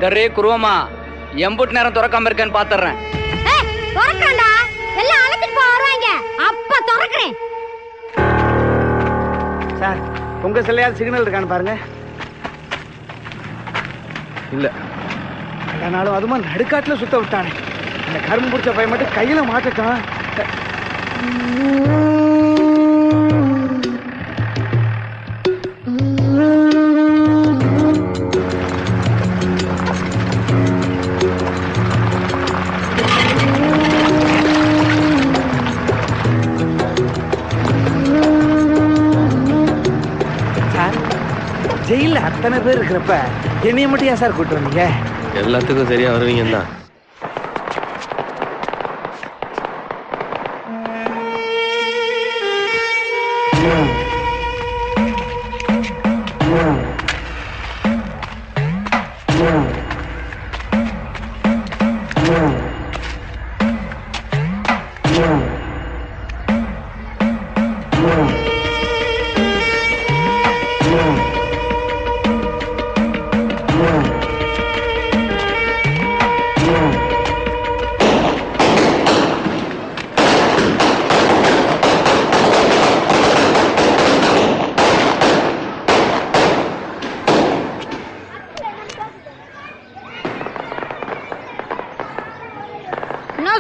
கரே குருவமா எம்புட் நேரம் திறக்காம இருக்கேன்னு பாத்துறேன். திறக்கறேன்டா. எல்லாம் அழைச்சிட்டு போறாங்க. அப்ப திறக்கறேன். சார் உங்க செல்லையாவது சிக்னல் இருக்கான்னு பாருங்க. இல்ல ஆனாலும் அதுமா நடுக்காட்டுல சுத்த விட்டானே. அந்த கரும்பு பிடிச்ச பையன் மட்டும் கையில மாட்டட்டான். ஜெயில அத்தனை பேர் இருக்கிறப்ப என்னைய மட்டும் ஏன் சார் கூட்டு வந்தீங்க? எல்லாத்துக்கும் சரியா வருவீங்கன்னா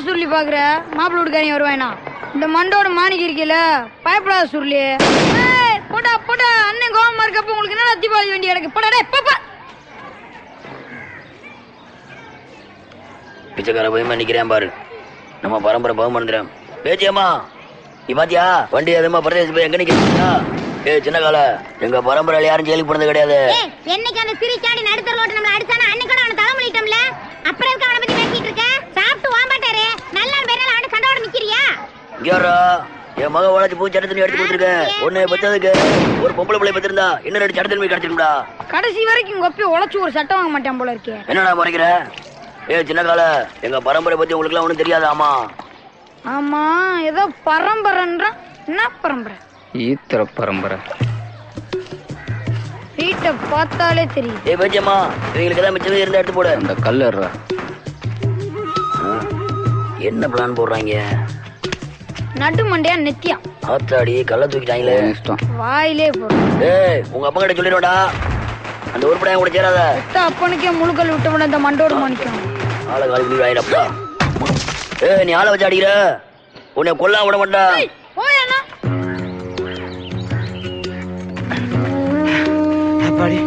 சொல்லி பாக்குற மாப்பிள்ள வீட்டுக்காரங்க வருவானா? இந்த மண்டோட மாணிக்க இருக்கல பயப்படாத சொல்லி. போடா போடா அண்ணன் கோவமா இருக்கப்ப உங்களுக்கு என்ன தீபாவளி வேண்டி எனக்கு போடா பாப்பா. பிச்சைக்கார பயமா நிக்கிறேன் பாரு. நம்ம பரம்பரை பகுமந்திரம் பேச்சியம்மா நீ பாத்தியா வண்டி எதுமா பிரதேச போய் எங்க நிக்கிறீங்களா? சின்ன கால எங்க பரம்பரையில யாரும் ஜெயிலுக்கு போனது கிடையாது. என்னைக்கு அந்த சிரிச்சாடி நடுத்தர ரோட்டு நம்மள அடிச்சானா அன்னைக்கு கூட அவன தலைமுழிட்டோம்ல. அப்புறம் எதுக்கு அவனை பத்தி பேசிட்டு இருக்க? சாப்பிட்டு வாம்பாட்டாரு நல்ல பேரல அவன சண்டோட நிக்கிறியா? யாரா என் மக உழைச்சு பூ சட்டை தண்ணி எடுத்து கொடுத்துருக்கேன். ஒன்னு பெற்றதுக்கு ஒரு பொம்பளை பிள்ளை பெற்றிருந்தா இன்னும் 2 சட்டை தண்ணி கிடைச்சிருக்கா. கடைசி வரைக்கும் உங்க அப்பி உழைச்சு ஒரு சட்டை வாங்க மாட்டான் போல இருக்கே. என்னடா முறைக்கிற? சின்ன கால எங்க பரம்பரை பத்தி உங்களுக்கு எல்லாம் ஒண்ணும் தெரியாதாமா? ஆமா ஏதோ பரம்பரைன்ற. என்ன பரம்பரை? ஈத்திர பரம்பரை. வீட்டை பார்த்தாலே தெரியும். பேச்சியம்மா இவங்களுக்கு ஏதாவது மிச்சம் இருந்தா எடுத்து போடு. அந்த கல்லற என்ன பிளான் போடுறாங்க? நடு மண்டையா நெத்தியா ஆத்தாடி கல்ல தூக்கிட்டாங்களே. வாயிலே போடும். உங்க அப்பா கிட்ட சொல்லிடுவாடா அந்த உருப்படையா கூட சேராத. அப்பனுக்கே முழுக்கல் விட்டு விட அந்த மண்டோடு மாணிக்கம் ஆளை காலி வாயிடப்பா. நீ ஆளை வச்சு அடிக்கிற உன்னை கொல்ல விட மாட்டா. அப்பாடி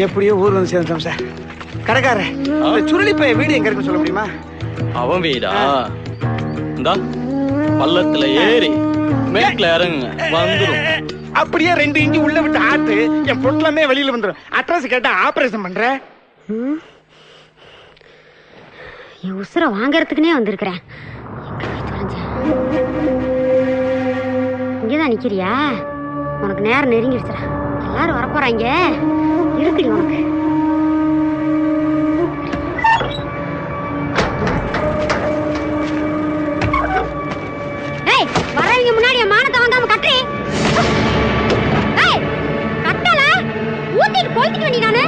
எப்படியோ ஊர் வந்து சேர்ந்தோம் சார். கடைக்கார சுருளி பைய வீடு எங்க இருக்குன்னு சொல்ல முடியுமா? அவன் வீடா? இந்தா பள்ளத்துல ஏறி மேட்ல இறங்குங்க வந்துரும். அப்படியே 2 இன்ச்சு உள்ள விட்டு ஆட்டு என் பொட்டலமே வெளியில வந்துடும். அட்ரஸ் கேட்டா ஆபரேஷன் பண்ற. என் உசுரை வாங்கறதுக்குனே வந்திருக்கிறேன். இங்கதான் நிக்கிறியா? உனக்கு நேரம் நெருங்கிடுச்சுடா. எல்லாரும் வரப்போறாங்க. இருக்குடி உனக்கு. வரவங்க முன்னாடி மானத்தை வாங்காம கட்டுறே. கட்டல ஊத்திட்டு போய்கிட்டு வேண்டி நானு.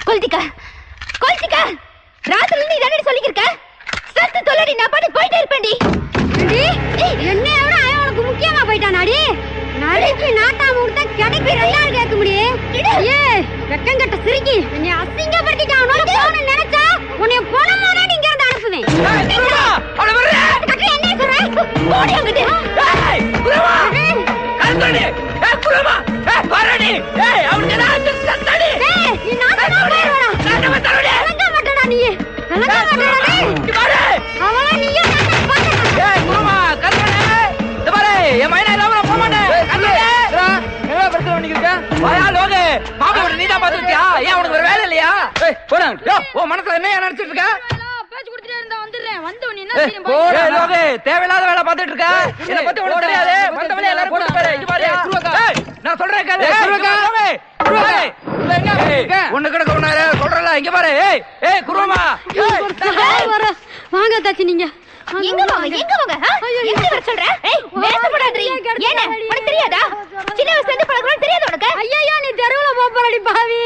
கொல்திக்க ராத்திரி நீ தானே சொல்லிக்கிருக்க. சத்து தொல்லடி நான் பாட்டு போயிட்டே இருப்பேன்டி. என்னைய விட அவன் உனக்கு முக்கியமா போயிட்டானாடி. நாளைக்கு நாட்டாம கொடுத்தா கிடைக்கு 2000 கேட்க முடியும். வெக்கங்கட்ட சிரிக்கி என்னை அசிங்கப்படுத்திட்டான். உனக்கு போன நினைச்சா உன்னை போனமானா நீங்க இருந்து அனுப்புவேன். என்ன சொல்றேன்? ஓடி அங்கிட்டு. தேவையில்லாத வேலை பார்த்துட்டு இருக்க. என்ன பத்தி உனக்கு தெரியாது. வந்தவனே எல்லாரும் போட்டு பாரு. இங்க பாரு. நான் சொல்றேன் கேளு. ஒண்ணு கிடக்க ஒண்ணாரு சொல்றல. இங்க பாரு. குருவமா வாங்க தாச்சி. நீங்க எங்க வாங்க எங்க வர சொல்ற? ஏய் பேசப்படாதீ. ஏனே உனக்கு தெரியாதா? சின்ன வயசுல இருந்து பழகுறோம் தெரியாது உனக்கு? ஐயோ நீ தெருவுல போறடி பாவி.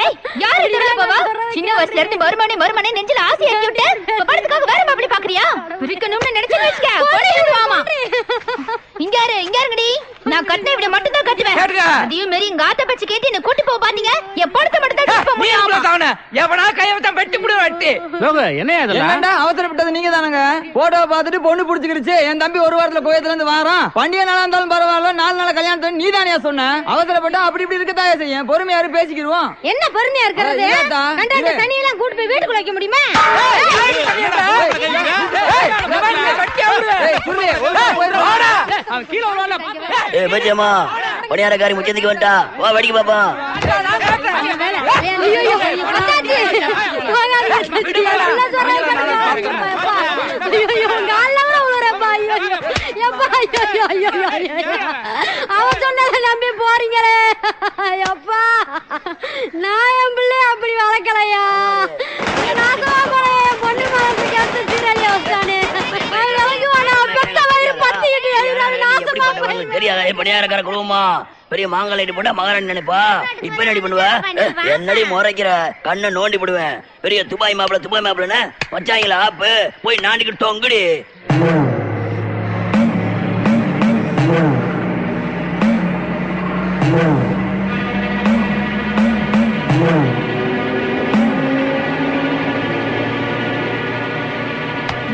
ஏய் யாரு தெருவுல போவா? சின்ன வயசுல இருந்து மறுமணி நெஞ்சில ஆசை ஏத்தி விட்டு படத்துக்காக வேற மாப்பிள்ளை பாக்குறியா? பிரிக்கணும்னு நினைச்சு வச்சுக்க. போடுவாமா. இங்க இருங்கடி. நான் கட்டின இப்படி மட்டும் தான் கட்டுவேன். அதையும் மீறி எங்க ஆத்த பச்சை கேட்டு என்ன கூட்டி போக பாத்தீங்க. என் படத்தை மட்டும் தான் கட்ட முடியும். எவனா கையவத்த வெட்டி புடி வெட்டி. என்ன என்னடா அவசரப்பட்டது நீங்க தானங்க? போட்டோ பார்த்துட்டு பொண்ணு புடிச்சுக்கிடுச்சு. என் தம்பி ஒரு வாரத்துல கோயத்துல இருந்து வாரான். பண்டிகை நாளா இருந்தாலும் பரவாயில்ல, 4 நாள் கல்யாணத்தை நீ தானே சொன்ன. அவசரப்பட்டா அப்படி இப்படி இருக்கதான் செய்யும். பொறுமையாரு பேசிக்கிடுவோம். என்ன பொறுமையா இருக்கிறது? கண்டாந்த தண்ணியெல்லாம் கூட்டி போய் வீட்டுக்குள்ள வைக்க முடியுமா? ஏய் பேச்சியம்மா, பணியாரக்காரி முச்சத்துக்கு வந்துட்டா. வா வெடிக்க பாப்பா. அவ சொன்னதை நம்பி போறீங்களே. அப்பா நான் என் பிள்ளை அப்படி வளர்க்கலையா. நாசமா போன என் பொண்ணு மனசுக்கு எந்த சீரழிய வச்சானே. தெரியாத பணியாரக்கார குடும்பமா பெரிய மாங்கல் போட்டா மகாராணி நினைப்பா. இப்ப என்ன பண்ணுவ? என்னடி முறைக்கிற? கண்ணை நோண்டி போடுவேன். பெரிய துபாய் மாப்பிள்ளன்னு வச்சாங்களா ஆப்பு போய் நாண்டிக்கிட்டு தொங்குடி.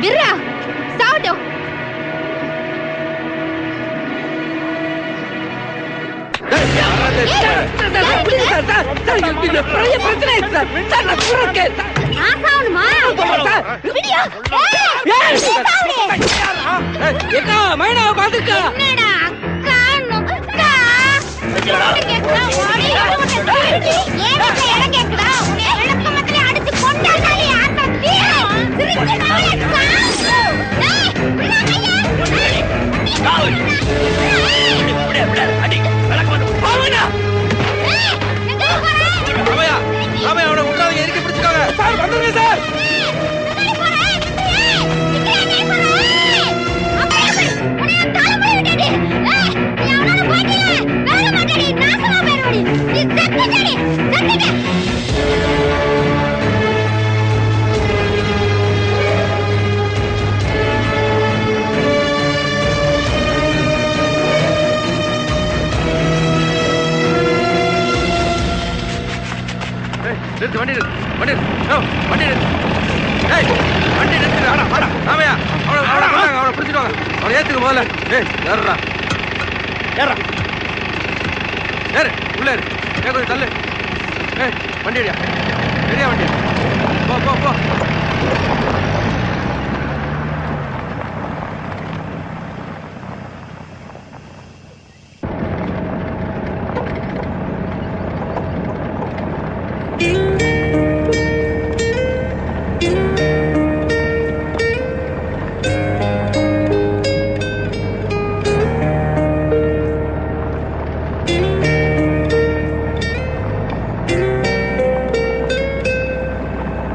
விர்ரா சாவட்டும்.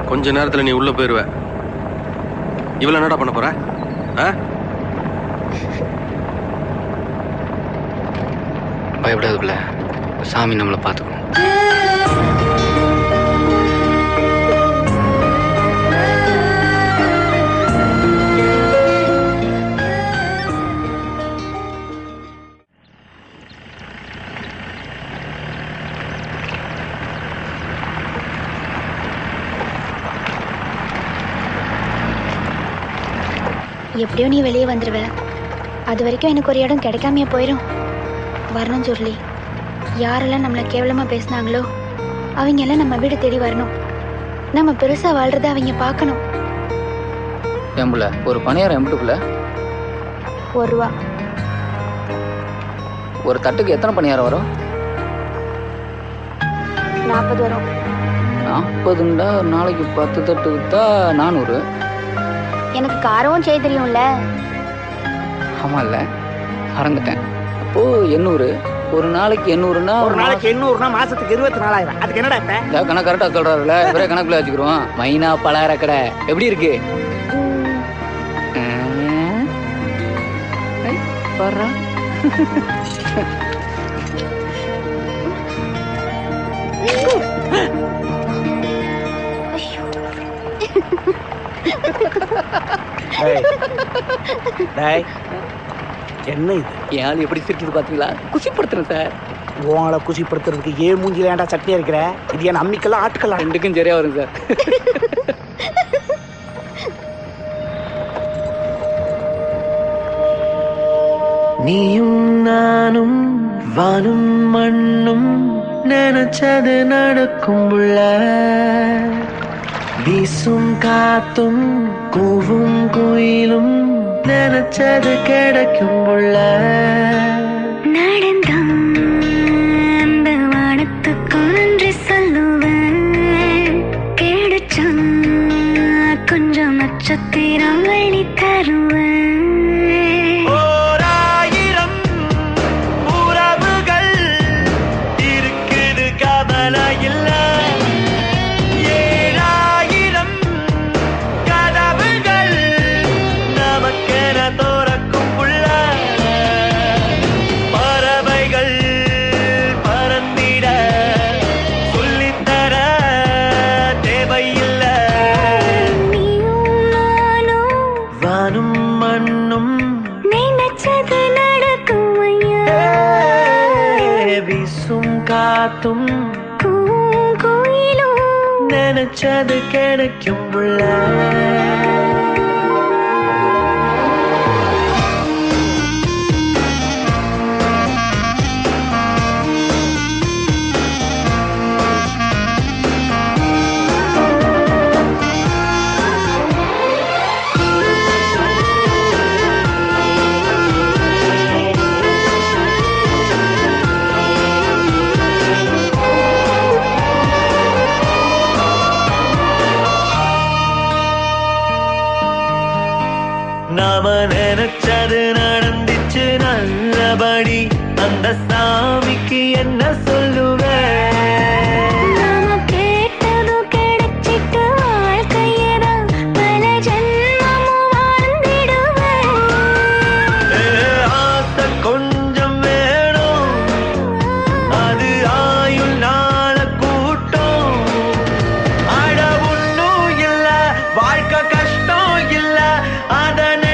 கொஞ்ச நேரத்துல நீ உள்ள போயிருவ. இவ்வளவு என்னடா பண்ண போற? பயப்படாதுல, சாமி நம்மளை பார்த்துக்கணும். எப்படியோ நீ வெளியே வந்துருவ. அது வரைக்கும் எனக்கு ஒரு இடம் கிடைக்காமையே போயிடும். வரணும் சொல்லி யாரெல்லாம் நம்மளை கேவலமா பேசினாங்களோ அவங்க எல்லாம் நம்ம வீடு தேடி வரணும். நம்ம பெருசா வாழ்றத அவங்க பார்க்கணும். ஏம்புல ஒரு பணியாரம் எம்பிட்டுக்குள்ள? 1 ரூபா. ஒரு தட்டுக்கு எத்தனை பணியாரம் வரும்? 40 வரும். 40ண்டா நாளைக்கு 10 தட்டு வித்தா 400. எனக்கு காரவும் செய்ய தெரியும்ல. ஆமா இல்ல, மறந்துட்டேன். அப்போ 800. ஒரு நாளைக்கு 800னா ஒரு நாளைக்கு 800னா மாசத்துக்கு 24,000. அதுக்கு என்னடா இப்ப? கணக்கு கரெக்டா சொல்றாருல, இவரே கணக்குல வச்சுக்கிறோம். மைனா பலகார கடை எப்படி இருக்கு? பாரு. என்ன இது? என் ஆள் எப்படி சிரிச்சது பாத்தீங்களா? குசிப்படுத்துறேன் சார். உங்களை குசிப்படுத்துறதுக்கு ஏன் மூஞ்சில ஏன்டா சட்னியா இருக்கிற? இது என் அம்மிக்கெல்லாம் ஆட்டுக்கலாம். ரெண்டுக்கும் சரியா வரும் சார். நீயும் நானும் வானும் மண்ணும் நினைச்சது நடக்கும் புள்ள. வீசும் காத்தும் கூவும் குயிலும் நினைச்சது கிடைக்கும் புள்ள. கொஞ்சம் நட்சத்திரம் வழி தருவேன். ஓராயிரம் உறவுகள் இருக்குது கவலை இல்ல. 7000 கதவுகள் நமக்கென தோறக்கும் புள்ள. பறவைகள் பறந்திட சொல்லித்தர தேவையில்லை. வானும் மண்ணும் நினைச்சது நடக்கும் ஐயா. வீசும் காத்தும் கோயிலும் நினைச்சது கிடைக்கும் புள்ள. நாம நினைச்சது நடந்துச்சு நல்லபடி. அந்த சாமிக்கு என்ன சொல்லுவேன்? நாம கேட்டதும் கிடைச்சிட்டு வாழ்க்கையதான் பல ஜென்மமும் வாழ்ந்திடுவேன். ஆசை கொஞ்சம் வேணும், அது ஆயுள் நாள கூட்டம். அட ஒண்ணும் இல்ல, வாழ்க்கை கஷ்டம் இல்ல, அதனை